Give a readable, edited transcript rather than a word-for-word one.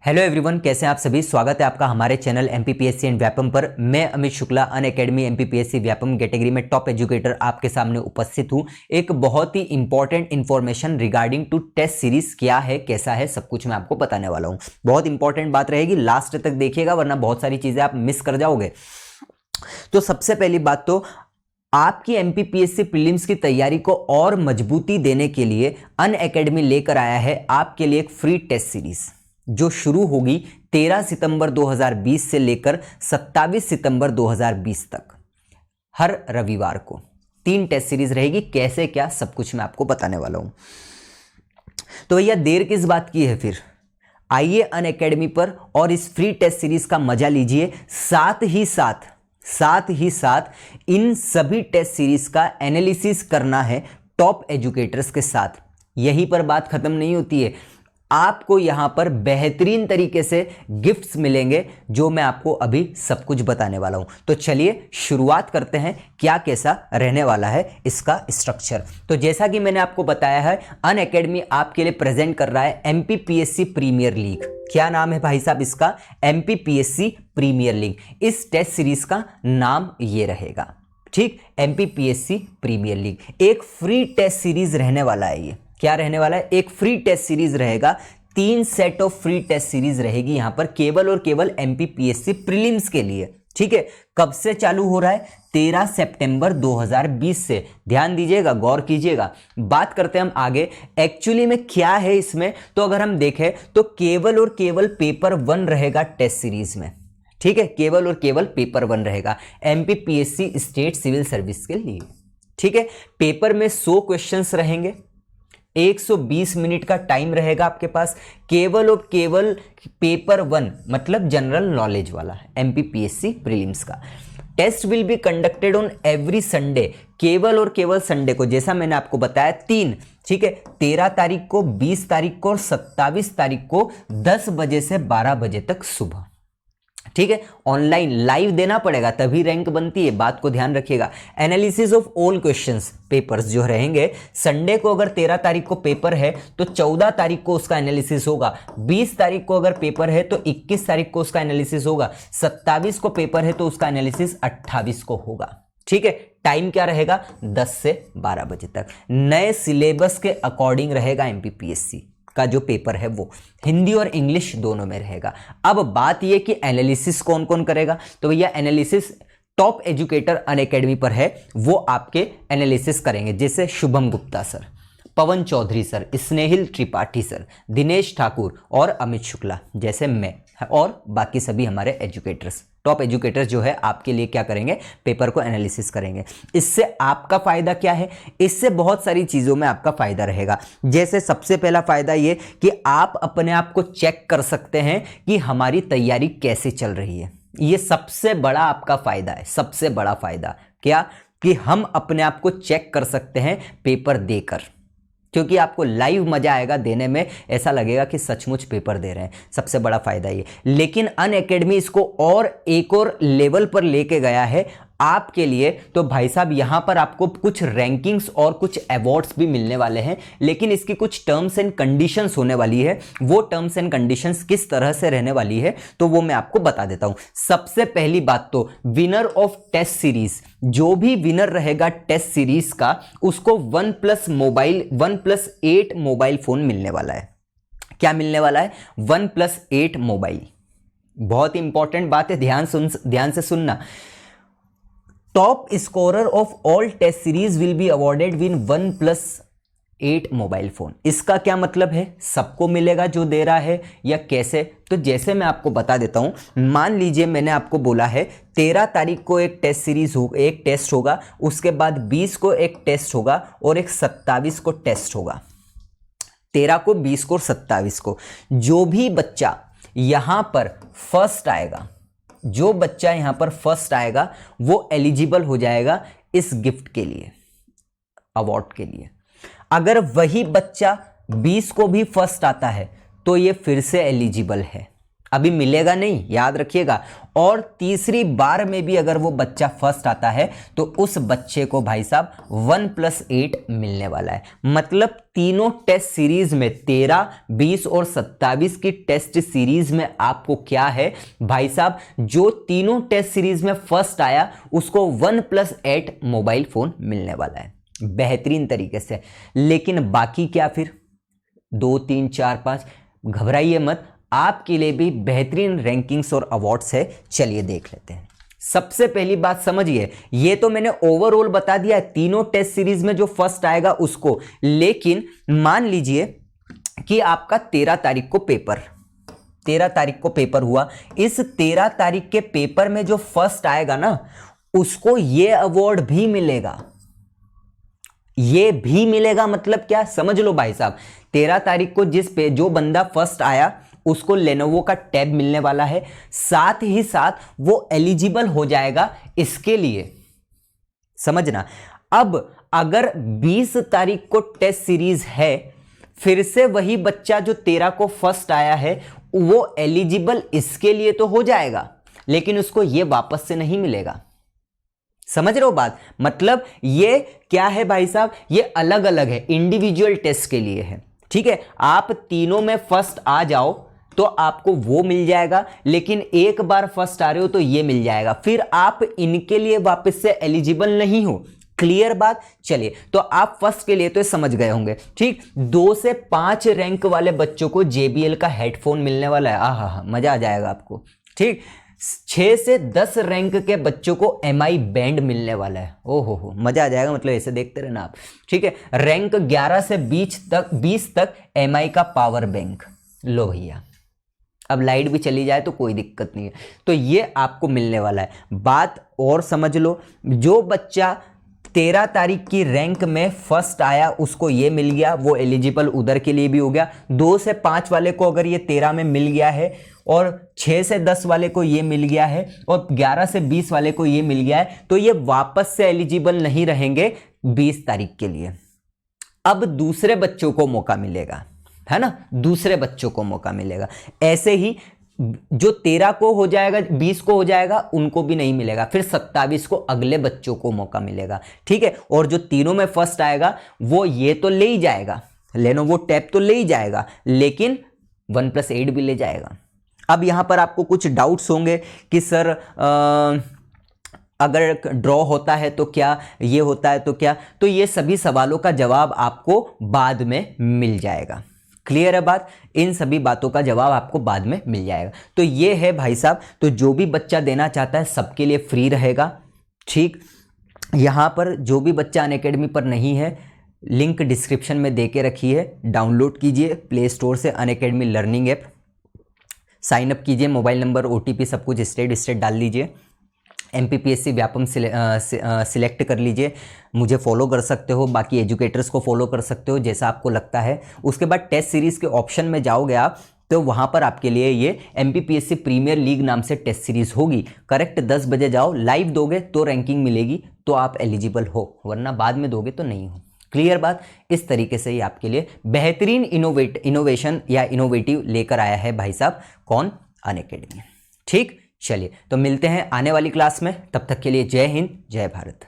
Hello everyone, कैसे हैं आप सभी। स्वागत है आपका हमारे चैनल एमपीपीएससी एंड व्यापम पर। मैं Amit Shukla Unacademy MPPSC Vyapam category में टॉप एजुकेटर आपके सामने उपस्थित हूं। एक बहुत ही important information regarding to test series क्या है, कैसा है, सब कुछ मैं आपको बताने वाला हूं। बहुत इंपॉर्टेंट बात रहेगी, लास्ट तक देखिएगा वरना बहुत सारी चीजें आप मिस कर जाओगे। तो सबसे पहली बात तो आपकी एमपीपीएससी प्रीलिम्स की तैयारी को और मजबूती देने के लिए अनअकैडमी लेकर आया है आपके लिए एक फ्री टेस्ट सीरीज जो शुरू होगी 13 सितंबर 2020 से लेकर 27 सितंबर 2020 तक। हर रविवार को 3 टेस्ट सीरीज रहेगी। कैसे क्या सब कुछ मैं आपको बताने वाला हूं। तो भैया देर किस बात की है, फिर आइए अनअकैडमी पर और इस फ्री टेस्ट सीरीज का मजा लीजिए। साथ ही साथ इन सभी टेस्ट सीरीज का एनालिसिस करना है टॉप एजुकेटर्स के साथ। यहीं पर बात खत्म नहीं होती है, आपको यहां पर बेहतरीन तरीके से गिफ्ट्स मिलेंगे जो मैं आपको अभी सब कुछ बताने वाला हूं। तो चलिए शुरुआत करते हैं, क्या कैसा रहने वाला है इसका स्ट्रक्चर। तो जैसा कि मैंने आपको बताया है, अनअकैडमी आपके लिए प्रेजेंट कर रहा है एमपीपीएससी प्रीमियर लीग। क्या नाम है भाई साहब इसका? MPPSC premier league. इस टेस्ट सीरीज का नाम ये रहेगा, ठीक, एमपीपीएससी प्रीमियर लीग। एक फ्री टेस्ट सीरीज रहने वाला है। ये क्या रहने वाला है? एक फ्री टेस्ट सीरीज रहेगा। 3 set of free test series रहेगी यहां पर केवल और केवल एमपीपीएससी प्रीलिम्स के लिए, ठीक है। कब से चालू हो रहा है? 13 सितंबर 2020 से। ध्यान दीजिएगा, गौर कीजिएगा। बात करते हैं हम आगे एक्चुअली में क्या है इसमें। तो अगर हम देखें तो केवल और केवल पेपर 1 रहेगा टेस्ट सीरीज में, ठीक है। केवल और केवल पेपर 1 रहेगा एमपीपीएससी स्टेट सिविल सर्विस के लिए, ठीक है। पेपर में 100 क्वेश्चंस रहेंगे, 120 मिनट का टाइम रहेगा आपके पास। केवल और केवल पेपर 1 मतलब जनरल नॉलेज वाला है एमपीपीएससी प्रीलिम्स का। Test will be conducted on every Sunday, केवल और केवल संडे को, जैसा मैंने आपको बताया 3, ठीक है। 13 तारीख को, 20 तारीख को और 27 तारीख को 10 बजे से 12 बजे तक सुबह, ठीक है। ऑनलाइन लाइव देना पड़ेगा तभी रैंक बनती है, बात को ध्यान रखिएगा। Analysis of all questions papers जो रहेंगे, संडे को अगर 13 तारीख को पेपर है तो 14 तारीख को उसका एनालिसिस होगा। 20 तारीख को अगर पेपर है तो 21 तारीख को उसका एनालिसिस होगा। 27 को पेपर है तो उसका एनालिसिस 28 को होगा, ठीक है। टाइम क्या रहेगा? 10 से 12 बजे तक। नए सिलेबस के अकॉर्डिंग रहेगा एमपीपीएससी का जो पेपर है, वो हिंदी और इंग्लिश दोनों में रहेगा। अब बात यह कि एनालिसिस कौन कौन करेगा। तो भैया एनालिसिस टॉप एजुकेटर अनअकैडमी पर है, वो आपके एनालिसिस करेंगे, जैसे शुभम गुप्ता सर, पवन चौधरी सर, स्नेहिल त्रिपाठी सर, दिनेश ठाकुर और अमित शुक्ला, जैसे मैं और बाकी सभी हमारे एजुकेटर्स, टॉप एजुकेटर्स जो है आपके लिए क्या करेंगे? पेपर को एनालिसिस करेंगे। इससे आपका फायदा क्या है? इससे बहुत सारी चीजों में आपका फायदा रहेगा। जैसे सबसे पहला फायदा ये कि आप अपने आप को चेक कर सकते हैं कि हमारी तैयारी कैसे चल रही है। ये सबसे बड़ा आपका फायदा है। सबसे बड़ा फायदा क्या? कि हम अपने आप को चेक कर सकते हैं पेपर देकर, क्योंकि आपको लाइव मजा आएगा देने में, ऐसा लगेगा कि सचमुच पेपर दे रहे हैं। सबसे बड़ा फायदा ये। लेकिन अनअकैडमी इसको और एक और लेवल पर लेके गया है आपके लिए। तो भाई साहब यहां पर आपको कुछ रैंकिंग्स और कुछ अवार्ड्स भी मिलने वाले हैं, लेकिन इसकी कुछ टर्म्स एंड कंडीशंस होने वाली है। वो टर्म्स एंड कंडीशंस किस तरह से रहने वाली है तो वो मैं आपको बता देता हूं। सबसे पहली बात तो विनर ऑफ टेस्ट सीरीज, जो भी विनर रहेगा टेस्ट सीरीज का, उसको 1+8 मोबाइल फोन मिलने वाला है। क्या मिलने वाला है? 1+8 मोबाइल। बहुत इंपॉर्टेंट बात है, ध्यान से सुनना। Top scorer of all test series will be awarded win 1+8 mobile phone. इसका क्या मतलब है? सबको मिलेगा जो दे रहा है या कैसे? तो जैसे मैं आपको बता देता हूं। मान लीजिए मैंने आपको बोला है 13 तारीख को एक टेस्ट सीरीज हो, एक टेस्ट होगा, उसके बाद 20 को एक टेस्ट होगा और एक 27 को टेस्ट होगा। 13 को, 20 को और 27 को जो भी बच्चा यहां पर फर्स्ट आएगा, जो बच्चा यहां पर फर्स्ट आएगा वो एलिजिबल हो जाएगा इस गिफ्ट के लिए, अवार्ड के लिए। अगर वही बच्चा 20 को भी फर्स्ट आता है तो ये फिर से एलिजिबल है अभी मिलेगा नहीं, याद रखिएगा। और तीसरी बार में भी अगर वो बच्चा फर्स्ट आता है तो उस बच्चे को भाई साहब 1+8 मिलने वाला है। मतलब तीनों टेस्ट सीरीज में 13, 20 और 27 की टेस्ट सीरीज में आपको क्या है भाई साहब, जो तीनों टेस्ट सीरीज में फर्स्ट आया उसको 1+8 मोबाइल फोन मिलने वाला है, बेहतरीन तरीके से। लेकिन बाकी क्या फिर 2, 3, 4, 5, घबराइए मत, आपके लिए भी बेहतरीन रैंकिंग्स और अवार्ड्स है। चलिए देख लेते हैं। सबसे पहली बात समझिए, ये तो मैंने ओवरऑल बता दिया है तीनों टेस्ट सीरीज में जो फर्स्ट आएगा उसको। लेकिन मान लीजिए कि आपका 13 तारीख को पेपर हुआ। इस 13 तारीख के पेपर में जो फर्स्ट आएगा ना उसको ये अवार्ड भी मिलेगा। ये भी मिलेगा मतलब क्या, समझ लो भाई साहब। 13 तारीख को जो बंदा फर्स्ट आया उसको लेनोवो का टैब मिलने वाला है, साथ ही साथ वो एलिजिबल हो जाएगा इसके लिए, समझना। अब अगर 20 तारीख को टेस्ट सीरीज है, फिर से वही बच्चा जो 13 को फर्स्ट आया है वो एलिजिबल इसके लिए तो हो जाएगा, लेकिन उसको ये वापस से नहीं मिलेगा। समझ रहे हो बात, मतलब ये क्या है भाई साहब, ये अलग अलग है, इंडिविजुअल टेस्ट के लिए है। ठीक है, आप तीनों में फर्स्ट आ जाओ तो आपको वो मिल जाएगा, लेकिन एक बार फर्स्ट आ रहे हो तो ये मिल जाएगा, फिर आप इनके लिए वापस से एलिजिबल नहीं हो। क्लियर बात। चलिए, तो आप फर्स्ट के लिए तो समझ गए होंगे। ठीक, 2 से 5 रैंक वाले बच्चों को JBL का हेडफोन मिलने वाला है, आहा मजा आ जाएगा आपको। ठीक, 6 से 10 रैंक के बच्चों को MI बैंड मिलने वाला है, ओहो मजा आ जाएगा, मतलब ऐसे देखते रहना आप। ठीक है, रैंक 11 से 20 तक MI का पावर बैंक। लो भैया, अब लाइट भी चली जाए तो कोई दिक्कत नहीं है, तो ये आपको मिलने वाला है। बात और समझ लो, जो बच्चा 13 तारीख की रैंक में फर्स्ट आया उसको ये मिल गया, वो एलिजिबल उधर के लिए भी हो गया। 2 से 5 वाले को अगर ये 13 में मिल गया है, और 6 से 10 वाले को ये मिल गया है, और 11 से 20 वाले को ये मिल गया है, तो ये वापस से एलिजिबल नहीं रहेंगे 20 तारीख के लिए। अब दूसरे बच्चों को मौका मिलेगा, है ना, दूसरे बच्चों को मौका मिलेगा। ऐसे ही जो 13 को हो जाएगा, 20 को हो जाएगा, उनको भी नहीं मिलेगा, फिर 27 को अगले बच्चों को मौका मिलेगा। ठीक है, और जो तीनों में फर्स्ट आएगा वो ये तो ले ही जाएगा, लेनोवो टैब तो ले ही जाएगा, लेकिन 1+8 भी ले जाएगा। अब यहां पर आपको कुछ डाउट्स होंगे कि सर अगर ड्रॉ होता है तो क्या, ये होता है तो क्या, तो ये सभी सवालों का जवाब आपको बाद में मिल जाएगा। क्लियर है बात, इन सभी बातों का जवाब आपको बाद में मिल जाएगा। तो ये है भाई साहब, तो जो भी बच्चा देना चाहता है सबके लिए फ्री रहेगा। ठीक, यहाँ पर जो भी बच्चा अनअकैडमी पर नहीं है, लिंक डिस्क्रिप्शन में दे के रखी है, डाउनलोड कीजिए प्ले स्टोर से Unacademy learning app, sign up कीजिए, मोबाइल नंबर OTP सब कुछ स्टेट डाल लीजिए, MPPSC व्यापम सिलेक्ट कर लीजिए, मुझे फॉलो कर सकते हो, बाकी एजुकेटर्स को फॉलो कर सकते हो, जैसा आपको लगता है। उसके बाद टेस्ट सीरीज़ के ऑप्शन में जाओगे आप, तो वहाँ पर आपके लिए ये MPPSC प्रीमियर लीग नाम से टेस्ट सीरीज़ होगी। करेक्ट 10 बजे जाओ, लाइव दोगे तो रैंकिंग मिलेगी, तो आप एलिजिबल हो, वरना बाद में दोगे तो नहीं हो। क्लियर बात, इस तरीके से ही आपके लिए बेहतरीन इनोवेशन या इनोवेटिव लेकर आया है भाई साहब, कौन, अनअकैडमी। ठीक, चलिए तो मिलते हैं आने वाली क्लास में, तब तक के लिए जय हिंद, जय भारत।